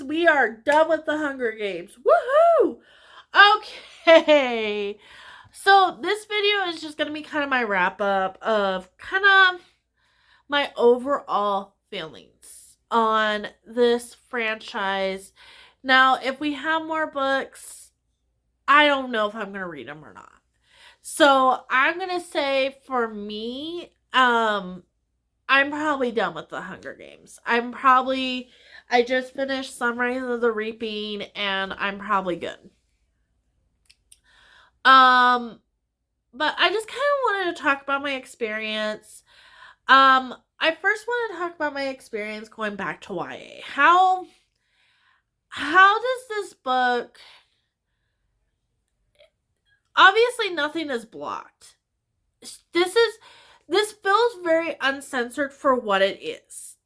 we are done with the Hunger Games. Woohoo! Okay. So this video is just going to be kind of my wrap up of kind of my overall feelings on this franchise. Now, if we have more books, I don't know if I'm going to read them or not. So, I'm going to say for me, I'm probably done with the Hunger Games. I just finished Sunrise of the Reaping and I'm probably good. Um, but I just kind of wanted to talk about my experience. I first want to talk about my experience going back to YA. How does this book, obviously nothing is blocked. This feels very uncensored for what it is.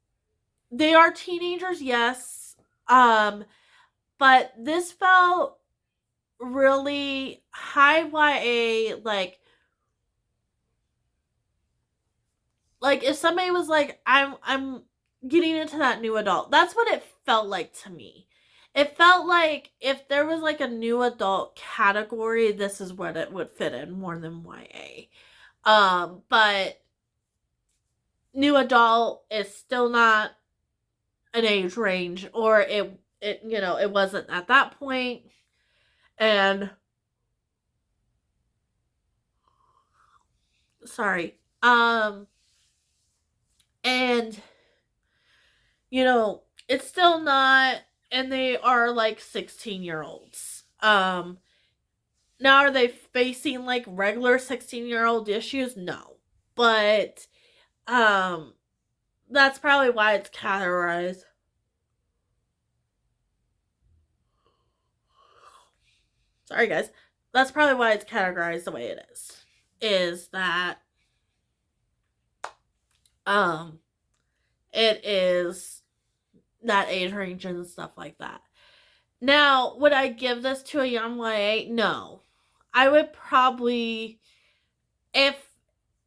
They are teenagers, yes. But this felt really high YA, like if somebody was like, I'm getting into that new adult. That's what it felt like to me. It felt like if there was like a new adult category, this is what it would fit in more than YA. But new adult is still not an age range, or it wasn't at that point. And sorry. And it's still not, and they are like 16-year-olds. Now are they facing like regular 16-year-old issues? No. But that's probably why it's categorized. Sorry guys. That's probably why it's categorized the way it is. Is that it is that age range and stuff like that. Now, would I give this to a young YA? No. I would probably, if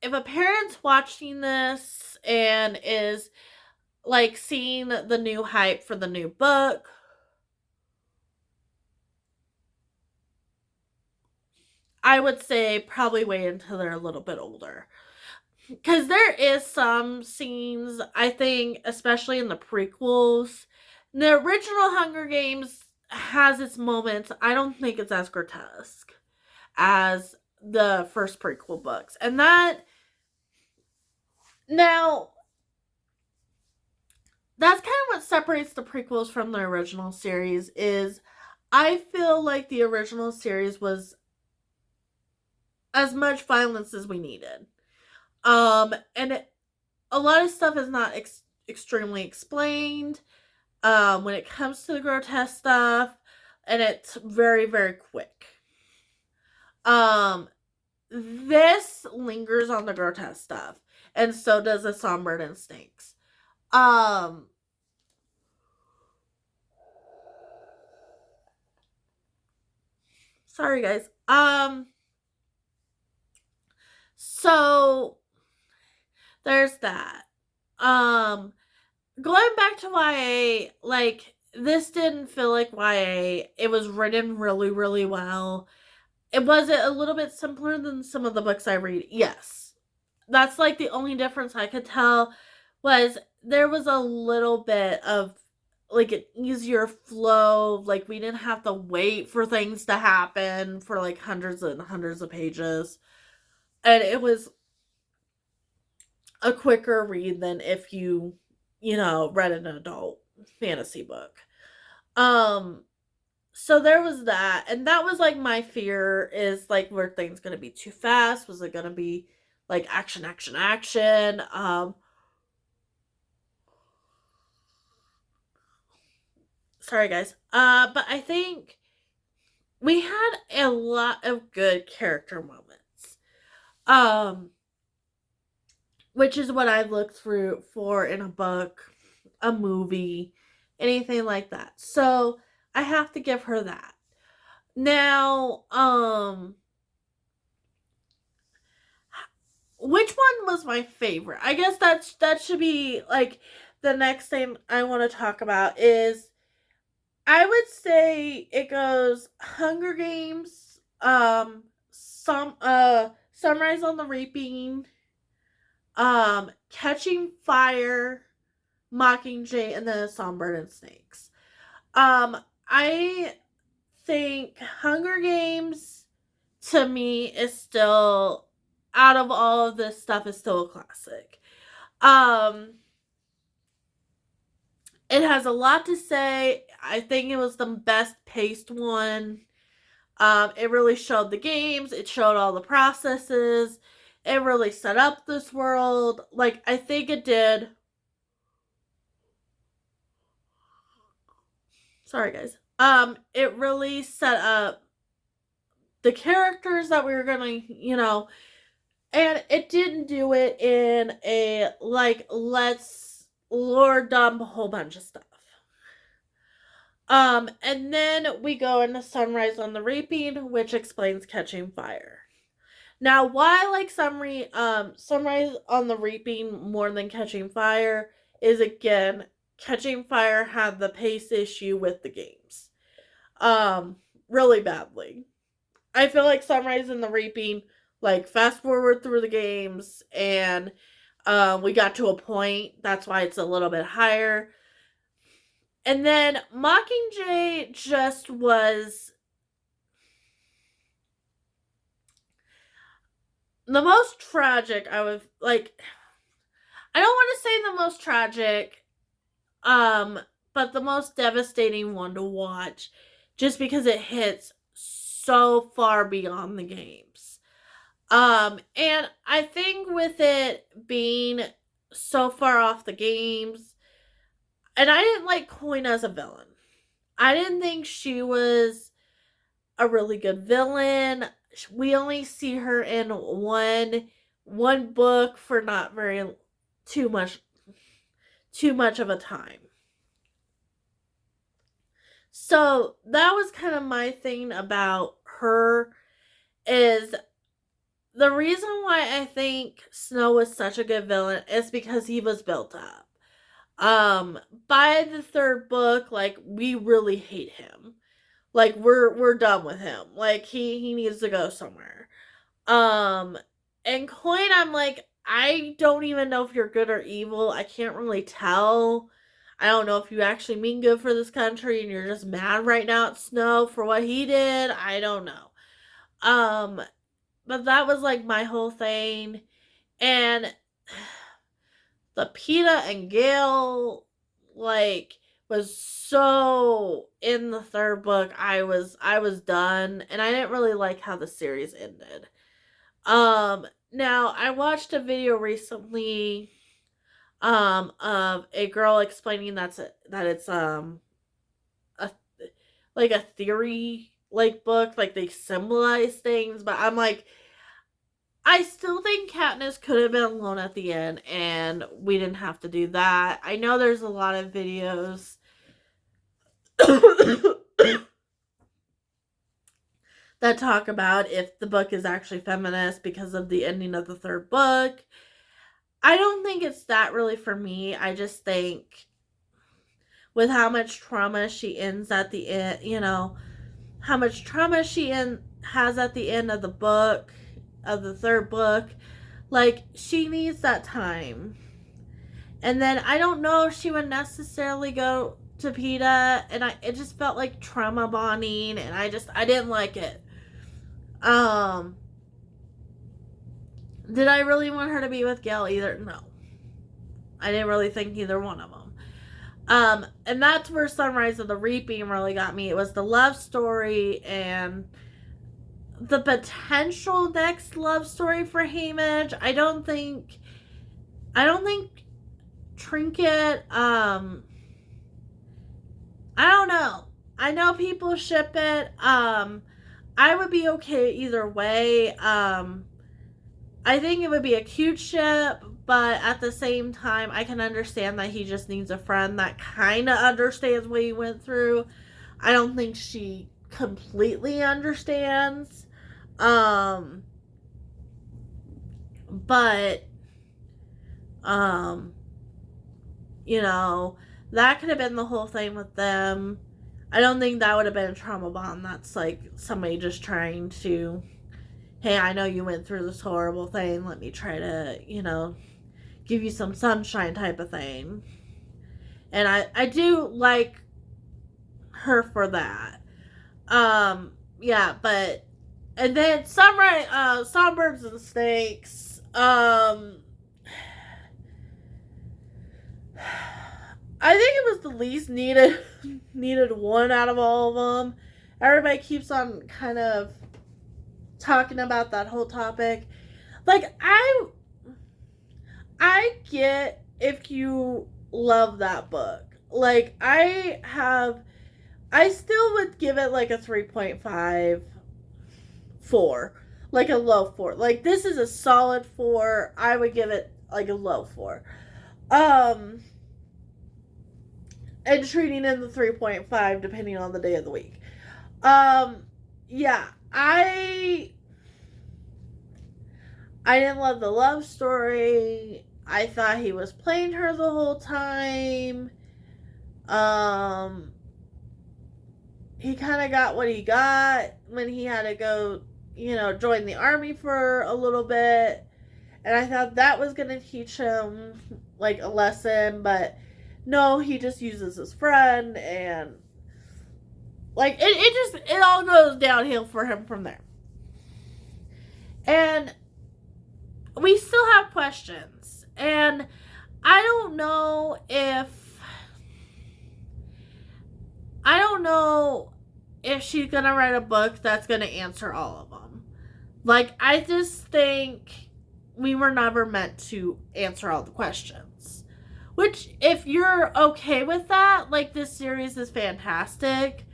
a parent's watching this and is like seeing the new hype for the new book, I would say probably wait until they're a little bit older. Because there is some scenes, I think, especially in the prequels. The original Hunger Games has its moments. I don't think it's as grotesque as the first prequel books. And that, now, that's kind of what separates the prequels from the original series is I feel like the original series was as much violence as we needed. And a lot of stuff is not extremely explained when it comes to the grotesque stuff, and it's very, very quick. This lingers on the grotesque stuff, and so does the Songbird and Snakes. Sorry guys. So there's that. Going back to YA, like, this didn't feel like YA. It was written really, really well. Was it a little bit simpler than some of the books I read? Yes. That's like the only difference I could tell was there was a little bit of like an easier flow. Like, we didn't have to wait for things to happen for like hundreds and hundreds of pages. And it was a quicker read than if you read an adult fantasy book. So there was that, and that was like my fear is like, were things gonna be too fast? Was it gonna be like action, action, action? Sorry guys. But I think we had a lot of good character moments. Which is what I look through for in a book, a movie, anything like that. So I have to give her that. Now, which one was my favorite? I guess that should be like the next thing I want to talk about is I would say it goes Hunger Games, Sunrise on the Reaping, Catching Fire, Mockingjay, and then A Songbird and Snakes. I think Hunger Games to me is still, out of all of this stuff, is still a classic. It has a lot to say. I think it was the best paced one. It really showed the games. It showed all the processes. It really set up this world. Like, I think it did. Sorry, guys. It really set up the characters that we were gonna, and it didn't do it in a, like, let's lore dump a whole bunch of stuff. And then we go into Sunrise on the Reaping, which explains Catching Fire. Now, why I like Sunrise on the Reaping more than Catching Fire is, again, Catching Fire had the pace issue with the games. Really badly. I feel like Sunrise and the Reaping, like, fast forward through the games, and we got to a point. That's why it's a little bit higher. And then Mockingjay just was the most tragic. I don't want to say the most tragic, but the most devastating one to watch, just because it hits so far beyond the games. And I think with it being so far off the games, and I didn't like Coin as a villain. I didn't think she was a really good villain. We only see her in one book for not very too much of a time. So that was kind of my thing about her, is the reason why I think Snow was such a good villain is because he was built up. By the third book, like, we really hate him. Like, we're done with him. Like, he needs to go somewhere. And Coin, I'm like, I don't even know if you're good or evil. I can't really tell. I don't know if you actually mean good for this country and you're just mad right now at Snow for what he did. I don't know. But that was, like, my whole thing. And the Peeta and Gale, like, was so in the third book. I was done, and I didn't really like how the series ended. Now I watched a video recently of a girl explaining that it's a like a theory, like, book, like they symbolize things, but I'm like, I still think Katniss could have been alone at the end, and we didn't have to do that. I know there's a lot of videos that talk about if the book is actually feminist because of the ending of the third book. I don't think it's that really for me. I just think with how much trauma she ends at the end, how much trauma she has at the end of the book, of the third book, like, she needs that time. And then I don't know if she would necessarily go to Peeta, and it just felt like trauma bonding, and I didn't like it. Did I really want her to be with Gale either? No. I didn't really think either one of them. And that's where Sunrise of the Reaping really got me. It was the love story and the potential next love story for Haymitch. I don't think Trinket, I don't know. I know people ship it. I would be okay either way. I think it would be a cute ship, but at the same time, I can understand that he just needs a friend that kind of understands what he went through. I don't think she completely understands. But, that could have been the whole thing with them. I don't think that would have been a trauma bond. That's like somebody just trying to, hey, I know you went through this horrible thing. Let me try to, give you some sunshine type of thing. And I do like her for that. Yeah, but, and then Songbirds and Snakes, I think it was the least needed one out of all of them. Everybody keeps on kind of talking about that whole topic. Like, I get if you love that book. Like, I still would give it like a 3.5, 4. Like a low 4. Like, this is a solid 4. I would give it like a low 4. And treating in the 3.5 depending on the day of the week. Yeah, I didn't love the love story. I thought he was playing her the whole time. He kind of got what he got when he had to go, join the army for a little bit. And I thought that was going to teach him, like, a lesson, but no, he just uses his friend, and, like, it all goes downhill for him from there. And we still have questions, and I don't know if she's gonna write a book that's gonna answer all of them. Like, I just think we were never meant to answer all the questions. Which, if you're okay with that, like, this series is fantastic.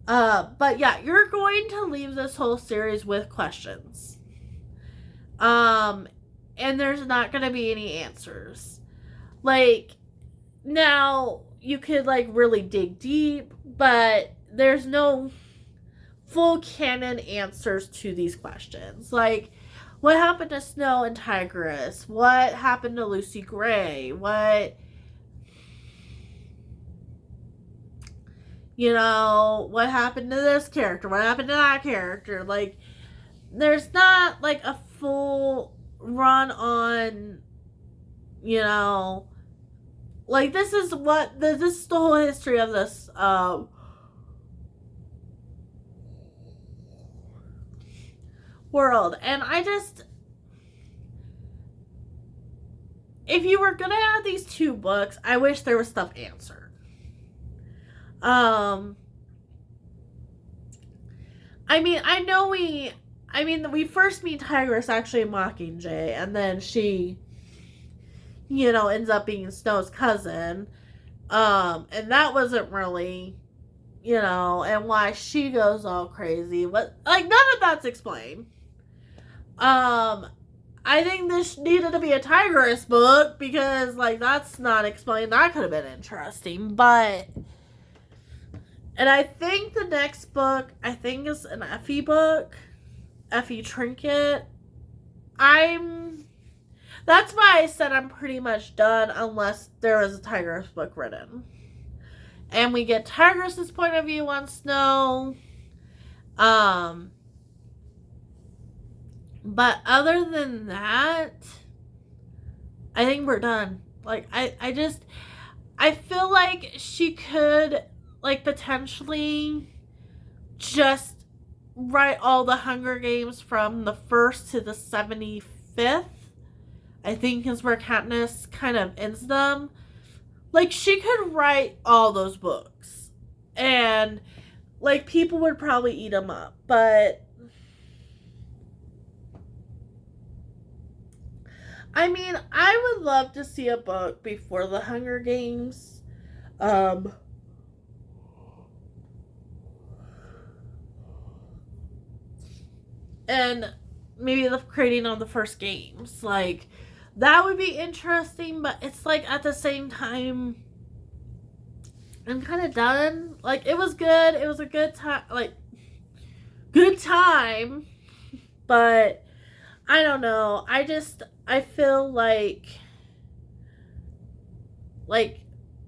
But yeah, you're going to leave this whole series with questions. And there's not going to be any answers. Like, now, you could, like, really dig deep, but there's no full canon answers to these questions. Like, what happened to Snow and Tigress? What happened to Lucy Gray? What happened to this character? What happened to that character? Like, there's not, like, a full run on, like, this is the whole history of this, world. And if you were gonna have these 2 books, I wish there was stuff answered. We first meet Tigress actually in Mockingjay, and then she, ends up being Snow's cousin. And that wasn't really, and why she goes all crazy. But, like, none of that's explained. I think this needed to be a Tigress book because, like, that's not explained. That could have been interesting, but... And I think the next book, is an Effie book. Effie Trinket. That's why I said I'm pretty much done unless there is a Tigress book written. And we get Tigress's point of view on Snow. But other than that, I think we're done. Like, I feel like she could, like, potentially just write all the Hunger Games from the 1st to the 75th. I think is where Katniss kind of ends them. Like, she could write all those books. And, like, people would probably eat them up. But, I would love to see a book before the Hunger Games. And maybe the creating of the first games. Like, that would be interesting, but it's like at the same time, I'm kind of done. Like, it was good. It was a good time. Like, good time. But, I don't know. I feel like,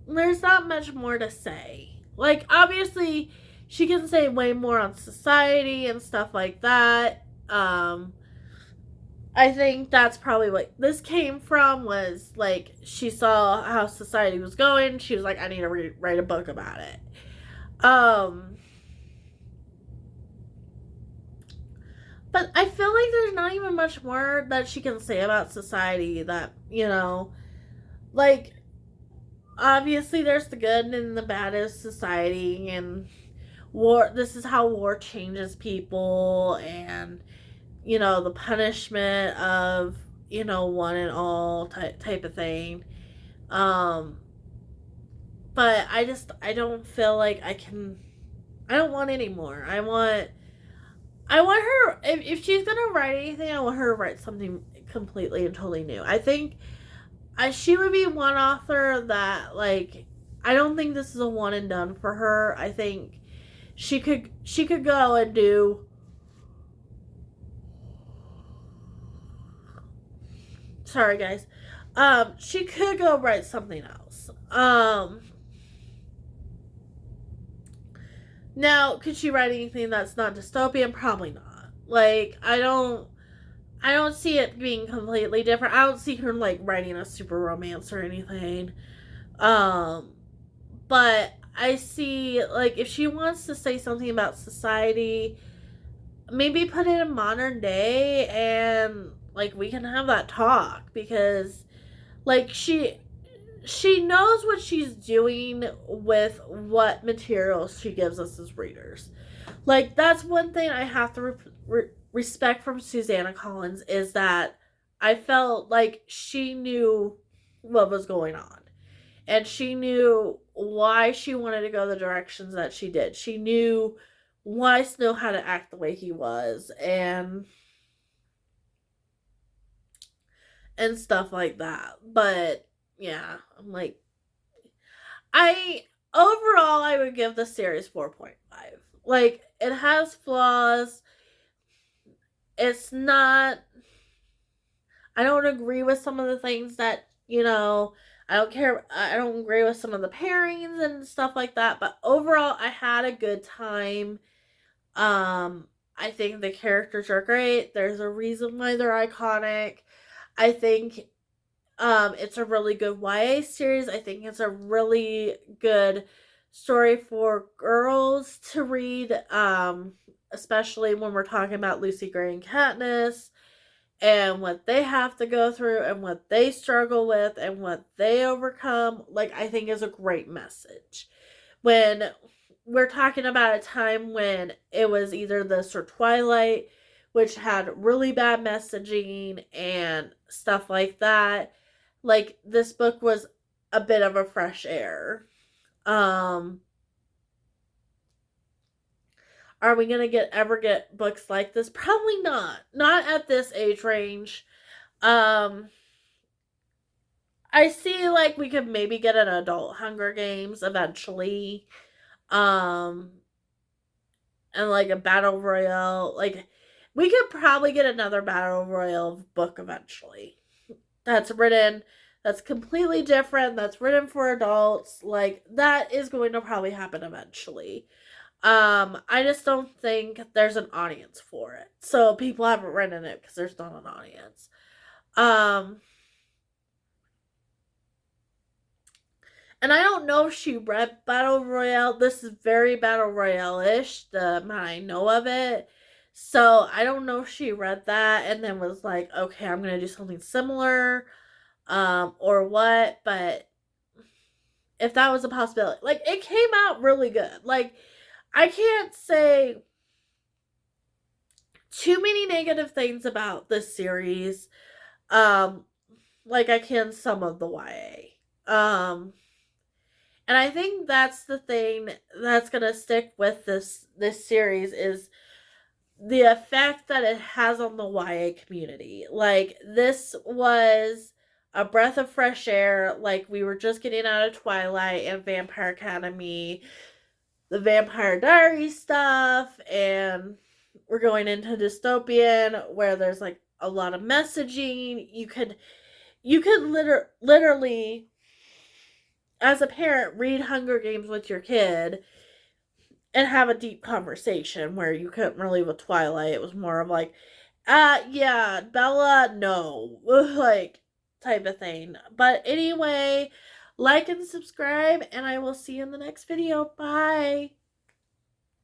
there's not much more to say. Like, obviously, she can say way more on society and stuff like that. I think that's probably what this came from, was like she saw how society was going. She was like, I need to write a book about it. But I feel like there's not even much more that she can say about society that, like, obviously there's the good and the bad of society, and war, this is how war changes people, and the punishment of one and all type of thing. um but I don't feel like I don't want any more. I want her, if she's gonna write anything, I want her to write something completely and totally new. I think she would be one author that, like, I don't think this is a one and done for her. I think she could go and do, sorry guys, she could go write something else. Now, could she write anything that's not dystopian? Probably not. Like, I don't see it being completely different. I don't see her like writing a super romance or anything. Um, but I see, like, if she wants to say something about society, maybe put it in modern day, and like we can have that talk, because like she knows what she's doing with what materials she gives us as readers. Like, that's one thing I have to respect from Susanna Collins, is that I felt like she knew what was going on, and she knew why she wanted to go the directions that she did. She knew why Snow had to act the way he was, and stuff like that. But yeah, I'm like, I overall I would give the series 4.5. Like, it has flaws. It's not, I don't agree with some of the things that, I don't agree with some of the pairings and stuff like that, but overall I had a good time. I think the characters are great. There's a reason why they're iconic. I think it's a really good YA series. I think it's a really good story for girls to read, especially when we're talking about Lucy Gray and Katniss, and what they have to go through, and what they struggle with, and what they overcome. Like, I think is a great message. When we're talking about a time when it was either this or Twilight, which had really bad messaging and stuff like that, like, this book was a bit of a fresh air. Are we gonna ever get books like this? Probably not. Not at this age range. Um, I see, like, we could maybe get an adult Hunger Games eventually. Um, and like a battle royale. Like, we could probably get another battle royale book eventually. That's completely different, that's written for adults. Like, that is going to probably happen eventually. I just don't think there's an audience for it. So people haven't written it because there's not an audience. And I don't know if she read Battle Royale. This is very Battle Royale-ish, the amount I know of it. So I don't know if she read that and then was like, okay, I'm gonna do something similar, or what. But if that was a possibility, like, it came out really good. Like, I can't say too many negative things about this series, like I can some of the YA. And I think that's the thing that's gonna stick with this series, is the effect that it has on the YA community. Like, this was a breath of fresh air. Like, we were just getting out of Twilight and Vampire Academy, the Vampire Diaries stuff, and we're going into dystopian, where there's like a lot of messaging. You could literally as a parent, read Hunger Games with your kid and have a deep conversation where you couldn't really with Twilight. It was more of like, yeah, Bella, no, like, type of thing. But anyway, like and subscribe, and I will see you in the next video. Bye.